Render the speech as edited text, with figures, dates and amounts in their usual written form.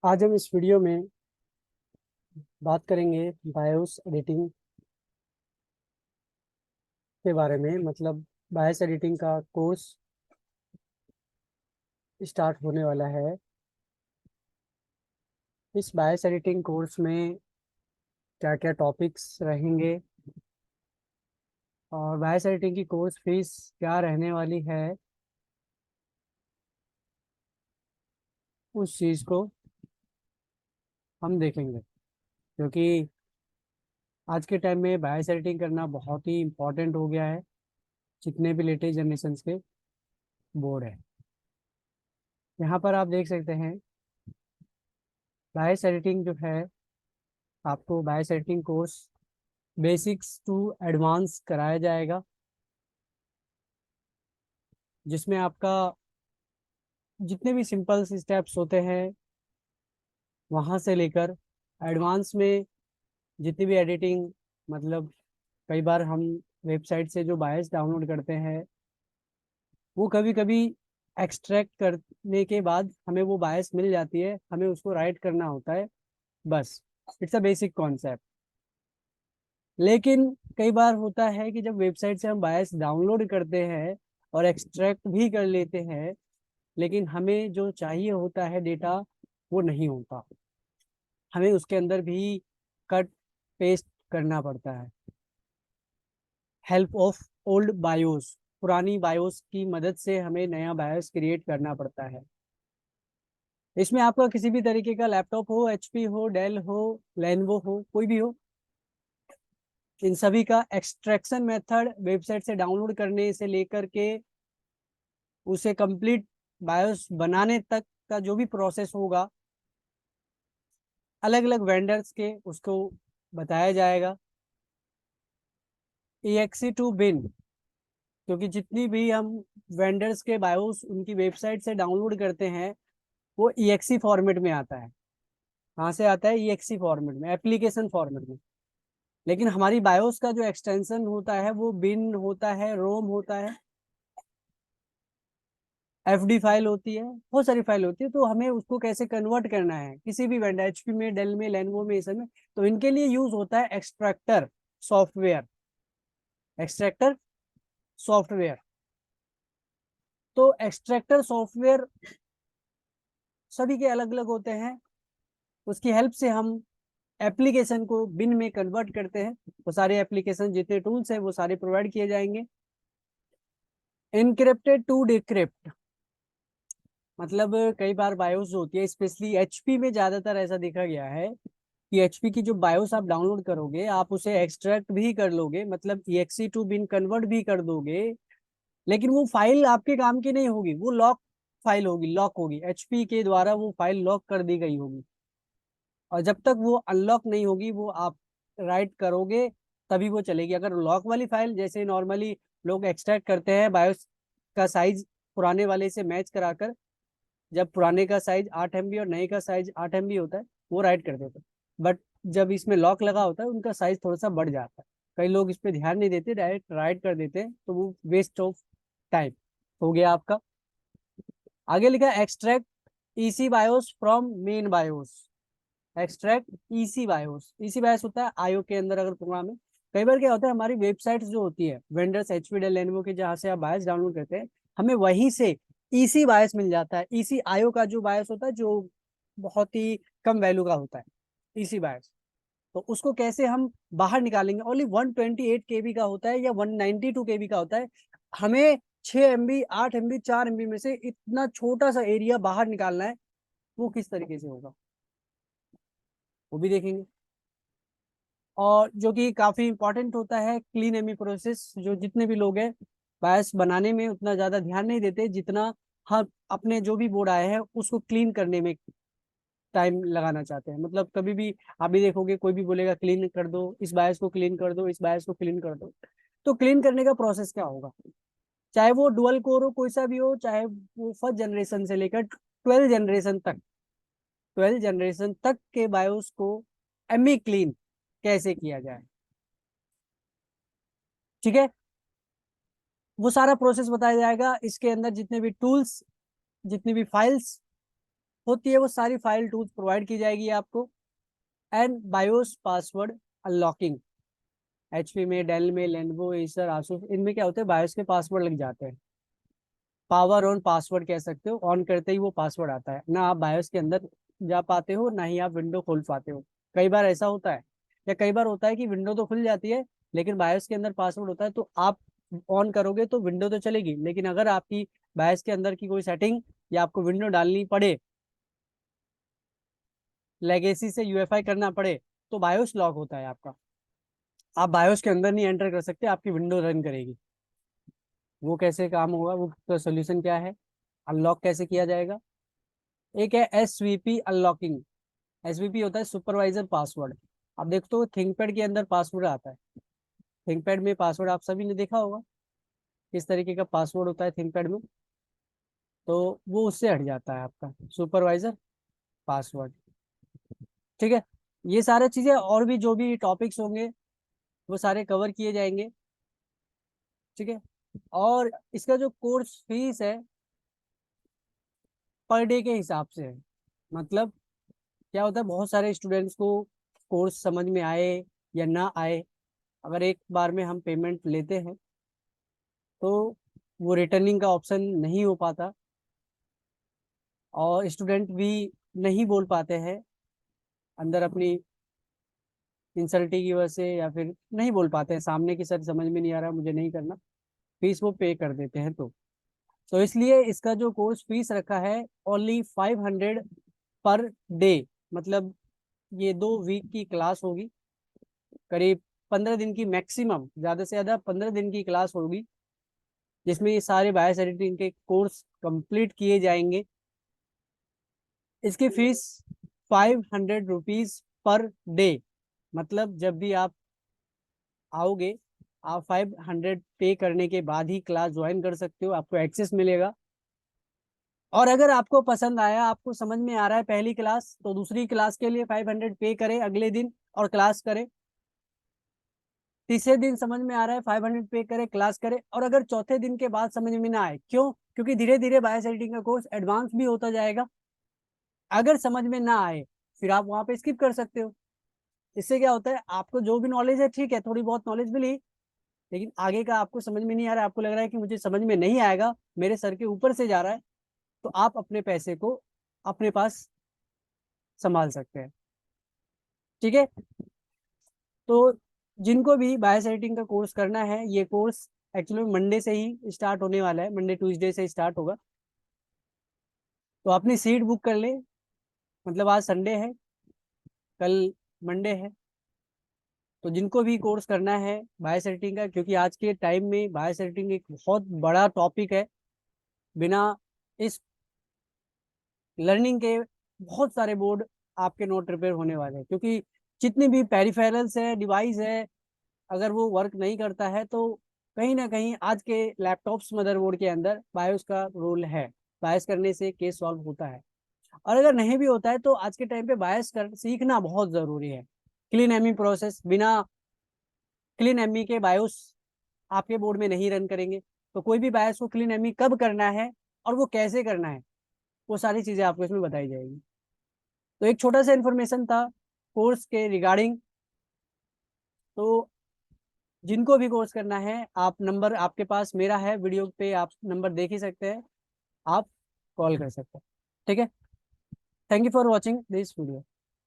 आज हम इस वीडियो में बात करेंगे बायोस एडिटिंग के बारे में। मतलब बायोस एडिटिंग का कोर्स स्टार्ट होने वाला है। इस बायोस एडिटिंग कोर्स में क्या क्या टॉपिक्स रहेंगे और बायोस एडिटिंग की कोर्स फीस क्या रहने वाली है, उस चीज़ को हम देखेंगे। क्योंकि आज के टाइम में बायोस एडिटिंग करना बहुत ही इम्पोर्टेंट हो गया है। जितने भी लेटेस्ट जनरेशन के बोर्ड है, यहाँ पर आप देख सकते हैं बायोस एडिटिंग जो है, आपको बायोस editing course basics to advance कराया जाएगा, जिसमें आपका जितने भी सिंपल स्टेप्स होते हैं वहाँ से लेकर एडवांस में जितनी भी एडिटिंग, मतलब कई बार हम वेबसाइट से जो बायस डाउनलोड करते हैं वो कभी कभी एक्सट्रैक्ट करने के बाद हमें वो बायस मिल जाती है, हमें उसको राइट करना होता है। बस, इट्स अ बेसिक कॉन्सेप्ट। लेकिन कई बार होता है कि जब वेबसाइट से हम बायस डाउनलोड करते हैं और एक्सट्रैक्ट भी कर लेते हैं, लेकिन हमें जो चाहिए होता है डेटा वो नहीं होता। हमें उसके अंदर भी कट पेस्ट करना पड़ता है, हेल्प ऑफ ओल्ड बायोस। पुरानी बायोस की मदद से हमें नया बायोस क्रिएट करना पड़ता है। इसमें आपका किसी भी तरीके का लैपटॉप हो, एचपी हो, डेल हो, लेनवो हो, कोई भी हो, इन सभी का एक्सट्रैक्शन मेथड वेबसाइट से डाउनलोड करने से लेकर के उसे कंप्लीट बायोस बनाने तक का जो भी प्रोसेस होगा, अलग अलग वेंडर्स के उसको बताया जाएगा। EXE टू बिन, क्योंकि जितनी भी हम वेंडर्स के बायोस उनकी वेबसाइट से डाउनलोड करते हैं वो EXE फॉर्मेट में आता है। कहाँ से आता है? EXE फॉर्मेट में, एप्लीकेशन फॉर्मेट में। लेकिन हमारी बायोस का जो एक्सटेंशन होता है वो बिन होता है, रोम होता है, FD फाइल होती है, बहुत सारी फाइल होती है। तो हमें उसको कैसे कन्वर्ट करना है किसी भी वेंडर, एचपी में, डेल में, लेनवो में, इस में, तो इनके लिए यूज होता है एक्सट्रैक्टर सॉफ्टवेयर। एक्सट्रैक्टर सॉफ्टवेयर, तो एक्सट्रैक्टर सॉफ्टवेयर सभी के अलग अलग होते हैं। उसकी हेल्प से हम एप्लीकेशन को बिन में कन्वर्ट करते हैं। वो सारे एप्लीकेशन जितने टूल्स हैं वो सारे प्रोवाइड किए जाएंगे। इनक्रिप्टेड टू डिक्रिप्ट, मतलब कई बार बायोस जो होती है, स्पेशली एचपी में ज्यादातर ऐसा देखा गया है कि एचपी की जो बायोस आप डाउनलोड करोगे, आप उसे एक्सट्रैक्ट भी कर लोगे, मतलब EXE टू बिन कन्वर्ट भी कर दोगे, लेकिन वो फाइल आपके काम की नहीं होगी। वो लॉक फाइल होगी, लॉक होगी, एचपी के द्वारा वो फाइल लॉक कर दी गई होगी। और जब तक वो अनलॉक नहीं होगी, वो आप राइट करोगे तभी वो चलेगी। अगर लॉक वाली फाइल, जैसे नॉर्मली लोग एक्सट्रैक्ट करते हैं बायोस का साइज पुराने वाले से मैच कराकर, जब पुराने का साइज 8 MB और नए का साइज 8 MB होता है, वो राइट कर देते हैं। बट जब इसमें लॉक लगा होता है उनका साइज थोड़ा सा बढ़ जाता है। कई लोग इस पे ध्यान नहीं देते, डायरेक्ट राइट कर देते हैं, तो वो वेस्ट ऑफ टाइम हो गया आपका। आगे लिखा extract EC BIOS from main BIOS. Extract EC BIOS, EC BIOS होता है आईओ के अंदर अगर प्रोग्राम है। कई बार क्या होता है, हमारी वेबसाइट जो होती है वेंडर्स, एचपी, डेल, लेनोवो के, जहाँ से आप बायस डाउनलोड करते हैं, हमें वहीं से EC बायस मिल जाता है। EC आईओ का जो बायस होता है, जो बहुत ही कम वैल्यू का होता है, EC बायस। तो उसको कैसे हम बाहर निकालेंगे? ओनली 128 KB का होता है या 192 KB का होता है। हमें 6 MB, 8 MB, 4 MB में से इतना छोटा सा एरिया बाहर निकालना है। वो किस तरीके से होगा वो भी देखेंगे। और जो कि काफी इंपॉर्टेंट होता है, क्लीन एमी प्रोसेस। जो जितने भी लोग हैं बायस बनाने में उतना ज्यादा ध्यान नहीं देते जितना हम अपने जो भी बोर्ड आए हैं उसको क्लीन करने में टाइम लगाना चाहते हैं। मतलब कभी भी आप भी देखोगे, कोई भी बोलेगा क्लीन कर दो, इस बायस को क्लीन कर दो, इस बायस को क्लीन कर दो। तो क्लीन करने का प्रोसेस क्या होगा? चाहे वो डुअल कोर हो, कोई सा भी हो, चाहे वो फर्स्ट जनरेशन से लेकर 12 जनरेशन तक, 12 जनरेशन तक के बायोस को एमी क्लीन कैसे किया जाए, ठीक है, वो सारा प्रोसेस बताया जाएगा। इसके अंदर जितने भी टूल्स, जितनी भी फाइल्स होती है वो सारी फाइल टूल्स प्रोवाइड की जाएगी आपको। And BIOS password unlocking, HP में, डेल में, लेनोवो, एसर, आसूस, इनमें क्या होता है बायोस के पासवर्ड लग जाते हैं। पावर ऑन पासवर्ड कह सकते हो, ऑन करते ही वो पासवर्ड आता है, ना आप बायोस के अंदर जा पाते हो ना ही आप विंडो खोल पाते हो। कई बार ऐसा होता है, या कई बार होता है कि विंडो तो खुल जाती है लेकिन बायोस के अंदर पासवर्ड होता है, तो आप ऑन करोगे तो विंडो तो चलेगी, लेकिन अगर आपकी बायोस के अंदर की कोई सेटिंग या आपको विंडो डालनी पड़े, लेगेसी से यूएफआई करना पड़े, तो बायोस लॉक होता है आपका। आप बायोस के अंदर नहीं एंटर कर सकते, आपकी विंडो रन करेगी। वो कैसे काम होगा, वो तो सोल्यूशन क्या है, अनलॉक कैसे किया जाएगा। एक है एसवीपी अनलॉकिंग। एसवीपी होता है सुपरवाइजर पासवर्ड। आप देखते हो थिंकपैड के अंदर पासवर्ड आता है, थिंकपैड में पासवर्ड आप सभी ने देखा होगा किस तरीके का पासवर्ड होता है थिंकपैड में, तो वो उससे हट जाता है आपका सुपरवाइजर पासवर्ड। ठीक है, ये सारी चीजें और भी जो भी टॉपिक्स होंगे वो सारे कवर किए जाएंगे। ठीक है, और इसका जो कोर्स फीस है पर डे के हिसाब से है। मतलब क्या होता है, बहुत सारे स्टूडेंट्स को कोर्स समझ में आए या ना आए, अगर एक बार में हम पेमेंट लेते हैं तो वो रिटर्निंग का ऑप्शन नहीं हो पाता, और स्टूडेंट भी नहीं बोल पाते हैं अंदर अपनी इंसल्टी की वजह से, या फिर नहीं बोल पाते हैं सामने की, सर समझ में नहीं आ रहा मुझे नहीं करना, फीस वो पे कर देते हैं। तो इसलिए इसका जो कोर्स फीस रखा है ओनली 500 पर डे। मतलब ये 2 वीक की क्लास होगी, करीब 15 दिन की, मैक्सिमम ज़्यादा से ज़्यादा 15 दिन की क्लास होगी, जिसमें ये सारे बायोस एडिटिंग के कोर्स कंप्लीट किए जाएंगे। इसकी फीस 500 रुपीज़ पर डे। मतलब जब भी आप आओगे, आप 500 पे करने के बाद ही क्लास ज्वाइन कर सकते हो, आपको एक्सेस मिलेगा। और अगर आपको पसंद आया, आपको समझ में आ रहा है पहली क्लास, तो दूसरी क्लास के लिए 500 पे करें अगले दिन और क्लास करें। तीसरे दिन समझ में आ रहा है 500 पे करें, क्लास करें। और अगर चौथे दिन के बाद समझ में ना आए, क्यों, क्योंकि धीरे धीरे बायोस एडिटिंग का कोर्स एडवांस भी होता जाएगा, अगर समझ में ना आए फिर आप वहां पे स्किप कर सकते हो। इससे क्या होता है, आपको जो भी नॉलेज है, ठीक है थोड़ी बहुत नॉलेज मिली, लेकिन आगे का आपको समझ में नहीं आ रहा है, आपको लग रहा है कि मुझे समझ में नहीं आएगा, मेरे सर के ऊपर से जा रहा है, तो आप अपने पैसे को अपने पास संभाल सकते हैं। ठीक है, तो जिनको भी बायोस एडिटिंग का कोर्स करना है, ये कोर्स एक्चुअली मंडे से ही स्टार्ट होने वाला है, मंडे ट्यूसडे से स्टार्ट होगा। तो अपनी सीट बुक कर ले, मतलब आज संडे है, कल मंडे है। तो जिनको भी कोर्स करना है बायोस एडिटिंग का, क्योंकि आज के टाइम में बायोस एडिटिंग एक बहुत बड़ा टॉपिक है, बिना इस लर्निंग के बहुत सारे बोर्ड आपके नोट रिपेयर होने वाले हैं, क्योंकि जितनी भी पेरिफेरल्स है, डिवाइस है, अगर वो वर्क नहीं करता है तो कहीं ना कहीं आज के लैपटॉप्स मदरबोर्ड के अंदर बायोस का रोल है, बायोस करने से केस सॉल्व होता है। और अगर नहीं भी होता है तो आज के टाइम पे बायोस कर सीखना बहुत ज़रूरी है। क्लीन एमी प्रोसेस, बिना क्लीन एमी के बायोस आपके बोर्ड में नहीं रन करेंगे। तो कोई भी बायोस को क्लीन एमी कब करना है और वो कैसे करना है, वो सारी चीज़ें आपको इसमें बताई जाएगी। तो एक छोटा सा इन्फॉर्मेशन था कोर्स के रिगार्डिंग। तो जिनको भी कोर्स करना है, आप नंबर आपके पास मेरा है, वीडियो पे आप नंबर देख ही सकते हैं, आप कॉल कर सकते हैं। ठीक है, thank you for watching this video.